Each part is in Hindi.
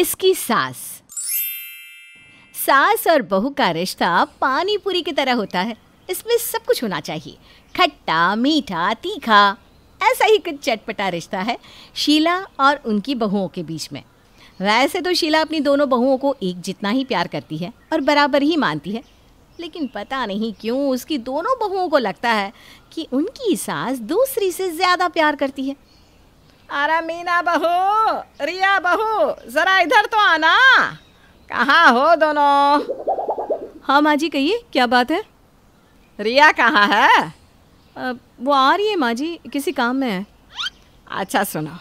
किसकी सास? सास और बहू का रिश्ता पानी पूरी की तरह होता है। इसमें सब कुछ होना चाहिए, खट्टा, मीठा, तीखा। ऐसा ही कुछ चटपटा रिश्ता है शीला और उनकी बहुओं के बीच में। वैसे तो शीला अपनी दोनों बहुओं को एक जितना ही प्यार करती है और बराबर ही मानती है, लेकिन पता नहीं क्यों उसकी दोनों बहुओं को लगता है कि उनकी सास दूसरी से ज़्यादा प्यार करती है। अरे मीना बहू, रिया बहू, जरा इधर तो आना। कहाँ हो दोनों? हाँ माँ जी, कहिए क्या बात है? रिया कहाँ है? वो आ रही है माँ जी, किसी काम में है। अच्छा सुनो,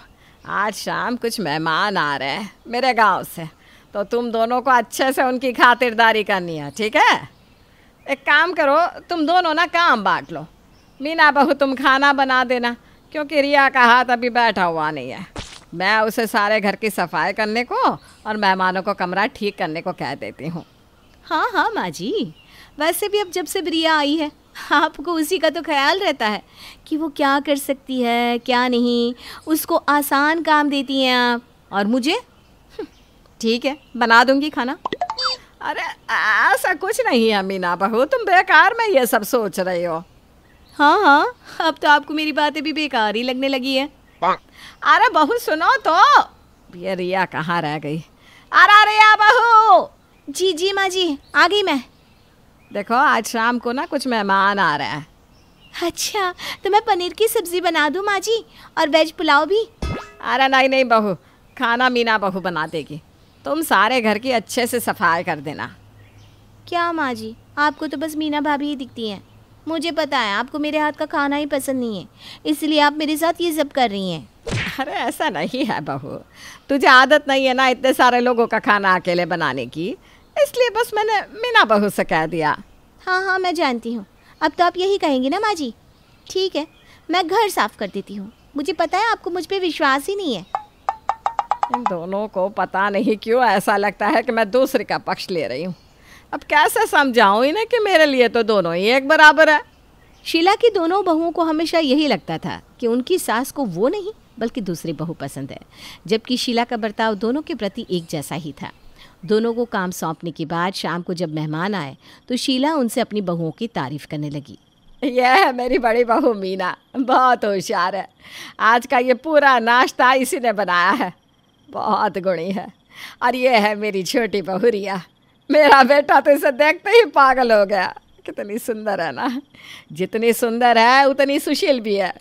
आज शाम कुछ मेहमान आ रहे हैं मेरे गांव से, तो तुम दोनों को अच्छे से उनकी खातिरदारी करनी है, ठीक है? एक काम करो, तुम दोनों ना काम बांट लो। मीना बहू तुम खाना बना देना, क्योंकि रिया का हाथ अभी बैठा हुआ नहीं है। मैं उसे सारे घर की सफाई करने को और मेहमानों को कमरा ठीक करने को कह देती हूँ। हाँ हाँ माँ जी, वैसे भी अब जब से रिया आई है आपको उसी का तो ख्याल रहता है कि वो क्या कर सकती है क्या नहीं। उसको आसान काम देती हैं आप, और मुझे ठीक है बना दूंगी खाना। अरे ऐसा कुछ नहीं है मीना बहू, तुम बेकार में ये सब सोच रही हो। हाँ हाँ, अब तो आपको मेरी बातें भी बेकार ही लगने लगी है। अरे बहू सुनो तो, ये रिया कहाँ रह गई? अरे रिया बहू। जी जी माँ जी, आ गई मैं। देखो आज शाम को ना कुछ मेहमान आ रहे हैं। अच्छा, तो मैं पनीर की सब्जी बना दूँ माँ जी, और वेज पुलाव भी? अरे नहीं नहीं बहू, खाना मीना बहू बना देगी। तुम सारे घर की अच्छे से सफाई कर देना। क्या माँ जी, आपको तो बस मीना भाभी ही दिखती हैं। मुझे पता है आपको मेरे हाथ का खाना ही पसंद नहीं है, इसलिए आप मेरे साथ ये सब कर रही हैं। अरे ऐसा नहीं है बहू, तुझे आदत नहीं है ना इतने सारे लोगों का खाना अकेले बनाने की, इसलिए बस मैंने मीना बहू से कह दिया। हाँ हाँ मैं जानती हूँ, अब तो आप यही कहेंगी ना माँ जी। ठीक है, मैं घर साफ कर देती हूँ। मुझे पता है आपको मुझ पर विश्वास ही नहीं है। इन दोनों को पता नहीं क्यों ऐसा लगता है कि मैं दूसरे का पक्ष ले रही हूँ। अब कैसे समझाऊँ इन्हें कि मेरे लिए तो दोनों ही एक बराबर है। शीला की दोनों बहुओं को हमेशा यही लगता था कि उनकी सास को वो नहीं बल्कि दूसरी बहू पसंद है, जबकि शीला का बर्ताव दोनों के प्रति एक जैसा ही था। दोनों को काम सौंपने के बाद शाम को जब मेहमान आए तो शीला उनसे अपनी बहुओं की तारीफ करने लगी। यह है मेरी बड़ी बहू मीना, बहुत होशियार है। आज का ये पूरा नाश्ता इसी ने बनाया है, बहुत गुणी है। और ये है मेरी छोटी बहू रिया, मेरा बेटा तो इसे देखते ही पागल हो गया। कितनी सुंदर है ना, जितनी सुंदर है उतनी सुशील भी है।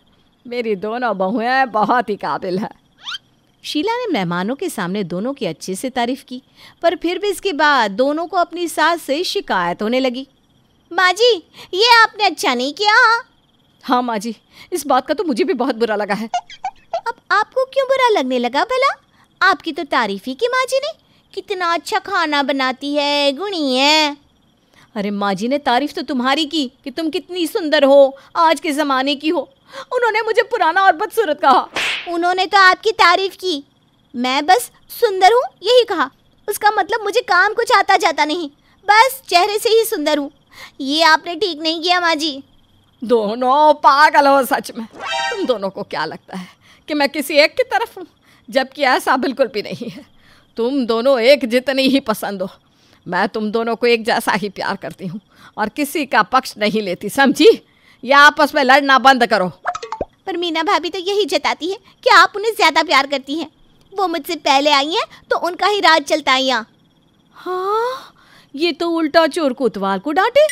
मेरी दोनों बहुएं बहुत ही काबिल है। शीला ने मेहमानों के सामने दोनों की अच्छे से तारीफ की, पर फिर भी इसके बाद दोनों को अपनी सास से शिकायत होने लगी। माँ जी, ये आपने अच्छा नहीं किया। हाँ माँ जी, इस बात का तो मुझे भी बहुत बुरा लगा है। अब आपको क्यों बुरा लगने लगा भला? आपकी तो तारीफ ही की माँ जी ने, कितना अच्छा खाना बनाती है, गुणी है। अरे माँ जी ने तारीफ तो तुम्हारी की कि तुम कितनी सुंदर हो, आज के ज़माने की हो। उन्होंने मुझे पुराना और बदसूरत कहा। उन्होंने तो आपकी तारीफ की, मैं बस सुंदर हूँ यही कहा। उसका मतलब मुझे काम कुछ आता जाता नहीं, बस चेहरे से ही सुंदर हूँ। ये आपने ठीक नहीं किया माँ जी। दोनों पागल हो सच में। तुम दोनों को क्या लगता है कि मैं किसी एक की तरफ हूँ? जबकि ऐसा बिल्कुल भी नहीं है। तुम दोनों एक जितनी ही पसंद हो। मैं तुम दोनों को एक जैसा ही प्यार करती हूँ और किसी का पक्ष नहीं लेती, समझी? या आपस में लड़ना बंद करो। पर मीना भाभी तो यही जताती है कि आप उन्हें ज़्यादा प्यार करती हैं। वो मुझसे पहले आई हैं तो उनका ही राज चलता है यहाँ। हाँ, ये तो उल्टा चोर कोतवाल को डांटे।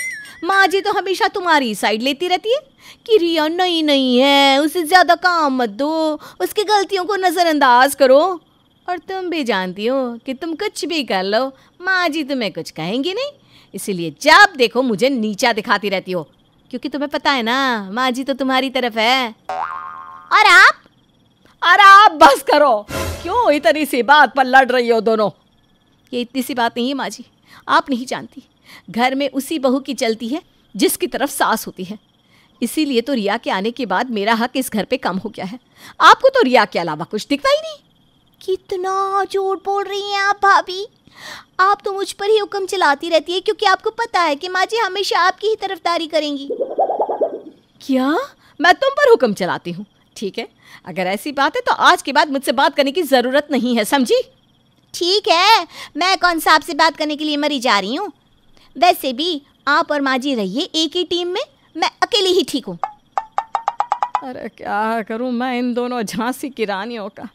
माँ जी तो हमेशा तुम्हारी साइड लेती रहती है कि रिया नहीं नहीं है, उसे ज़्यादा काम मत दो, उसकी गलतियों को नज़रअंदाज करो। और तुम भी जानती हो कि तुम कुछ भी कर लो, माँ जी तुम्हें कुछ कहेंगी नहीं, इसीलिए जब देखो मुझे नीचा दिखाती रहती हो, क्योंकि तुम्हें पता है ना माँ जी तो तुम्हारी तरफ है। और आप? अरे आप बस करो, क्यों इतनी सी बात पर लड़ रही हो दोनों? ये इतनी सी बात नहीं है माँ जी, आप नहीं जानती। घर में उसी बहू की चलती है जिसकी तरफ सास होती है, इसीलिए तो रिया के आने के बाद मेरा हक इस घर पे कम हो गया है। आपको तो रिया के अलावा कुछ दिखता ही नहीं। कितना झूठ बोल रही हैं आप भाभी। आप तो मुझ पर ही हुक्म चलाती रहती है, क्योंकि आपको पता है कि माँ जी हमेशा आपकी ही तरफदारी करेंगी। क्या मैं तुम पर हुक्म चलाती हूँ? ठीक है, अगर ऐसी बात है तो आज के बाद मुझसे बात करने की ज़रूरत नहीं है, समझी? ठीक है, मैं कौन सा आपसे बात करने के लिए मरी जा रही हूँ। वैसे भी आप और माँ जी रहिए एक ही टीम में, मैं अकेली ही ठीक हूँ। अरे क्या करूं मैं इन दोनों झांसी की रानियों का,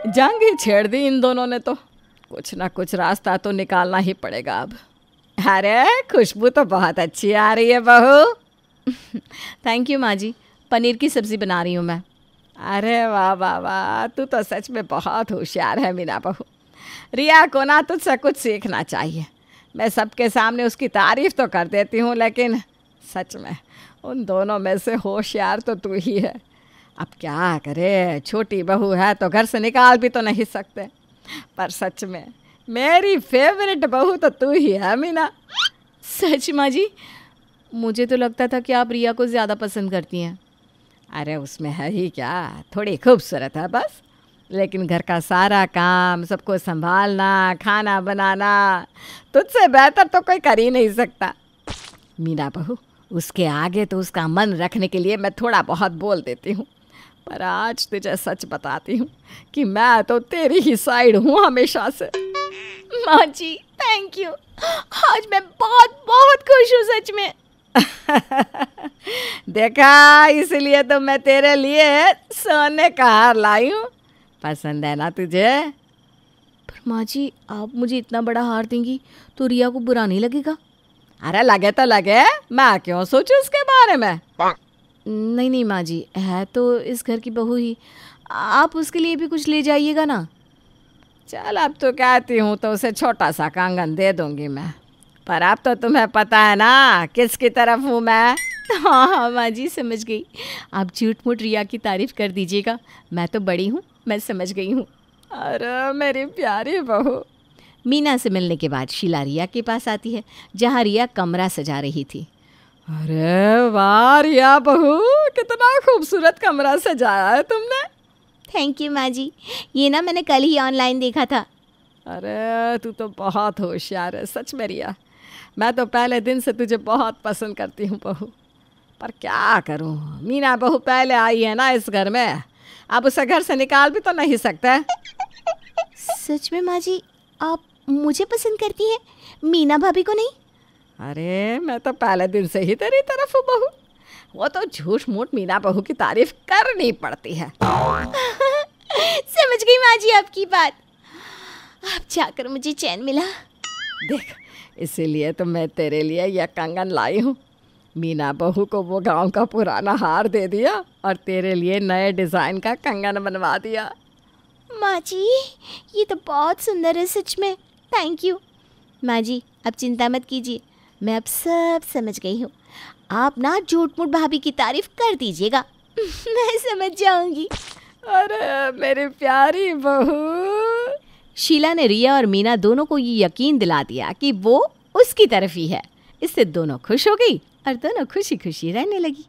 जंग ही छेड़ दी इन दोनों ने तो। कुछ ना कुछ रास्ता तो निकालना ही पड़ेगा अब। अरे खुशबू तो बहुत अच्छी आ रही है बहू। थैंक यू माँ जी, पनीर की सब्ज़ी बना रही हूँ मैं। अरे वाह वाह वाह, तू तो सच में बहुत होशियार है मीना बहू। रिया को ना तुझसे कुछ सीखना चाहिए। मैं सबके सामने उसकी तारीफ़ तो कर देती हूँ, लेकिन सच में उन दोनों में से होशियार तो तू ही है। अब क्या करे, छोटी बहू है तो घर से निकाल भी तो नहीं सकते, पर सच में मेरी फेवरेट बहू तो तू ही है मीना। सच माँ जी, मुझे तो लगता था कि आप रिया को ज़्यादा पसंद करती हैं। अरे उसमें है ही क्या, थोड़ी खूबसूरत है बस। लेकिन घर का सारा काम, सबको संभालना, खाना बनाना तुझसे बेहतर तो कोई कर ही नहीं सकता। मीना बहू, उसके आगे तो उसका मन रखने के लिए मैं थोड़ा बहुत बोल देती हूँ, पर आज तुझे सच बताती हूँ कि मैं तो तेरी ही साइड हूँ हमेशा से। माँ जी थैंक यू, आज मैं बहुत बहुत खुश हूँ सच में। देखा, इसलिए तो मैं तेरे लिए सोने का हार लाई हूँ। पसंद है ना तुझे? पर माँ जी, आप मुझे इतना बड़ा हार देंगी तो रिया को बुरा नहीं लगेगा? अरे लगे तो लगे, मैं क्यों सोचूं उसके बारे में। नहीं नहीं माँ जी, है तो इस घर की बहू ही, आप उसके लिए भी कुछ ले जाइएगा ना। चल अब तो कहती हूँ तो उसे छोटा सा कंगन दे दूंगी मैं, पर अब तो तुम्हें पता है ना किसकी तरफ हूँ मैं। हाँ हाँ माँ जी समझ गई, आप झूठ मूठ रिया की तारीफ़ कर दीजिएगा, मैं तो बड़ी हूँ, मैं समझ गई हूँ। अरे मेरी प्यारी बहू। मीना से मिलने के बाद शीला रिया के पास आती है, जहाँ रिया कमरा सजा रही थी। अरे वाह रिया बहू, कितना खूबसूरत कमरा सजाया है तुमने। थैंक यू माँ जी, ये ना मैंने कल ही ऑनलाइन देखा था। अरे तू तो बहुत होशियार है सच में रिया, मैं तो पहले दिन से तुझे बहुत पसंद करती हूँ बहू, पर क्या करूँ, मीना बहू पहले आई है ना इस घर में, अब उसे घर से निकाल भी तो नहीं सकते। सच में माँ जी, आप मुझे पसंद करती हैं, मीना भाभी को नहीं? अरे मैं तो पहले दिन से ही तेरी तरफ हूँ बहू, वो तो झूठ मूठ मीना बहू की तारीफ करनी पड़ती है। समझ गई माँ जी आपकी बात, अब जाकर मुझे चैन मिला। देख, इसीलिए तो मैं तेरे लिए यह कंगन लाई हूँ। मीना बहू को वो गांव का पुराना हार दे दिया और तेरे लिए नए डिज़ाइन का कंगन बनवा दिया। माँ जी ये तो बहुत सुंदर है सच में, थैंक यू। माँ जी अब चिंता मत कीजिए, मैं अब सब समझ गई हूँ, आप ना झूठ मूठ भाभी की तारीफ कर दीजिएगा। मैं समझ जाऊंगी। अरे मेरी प्यारी बहू। शीला ने रिया और मीना दोनों को ये यकीन दिला दिया कि वो उसकी तरफ ही है। इससे दोनों खुश हो गई और दोनों खुशी खुशी रहने लगी।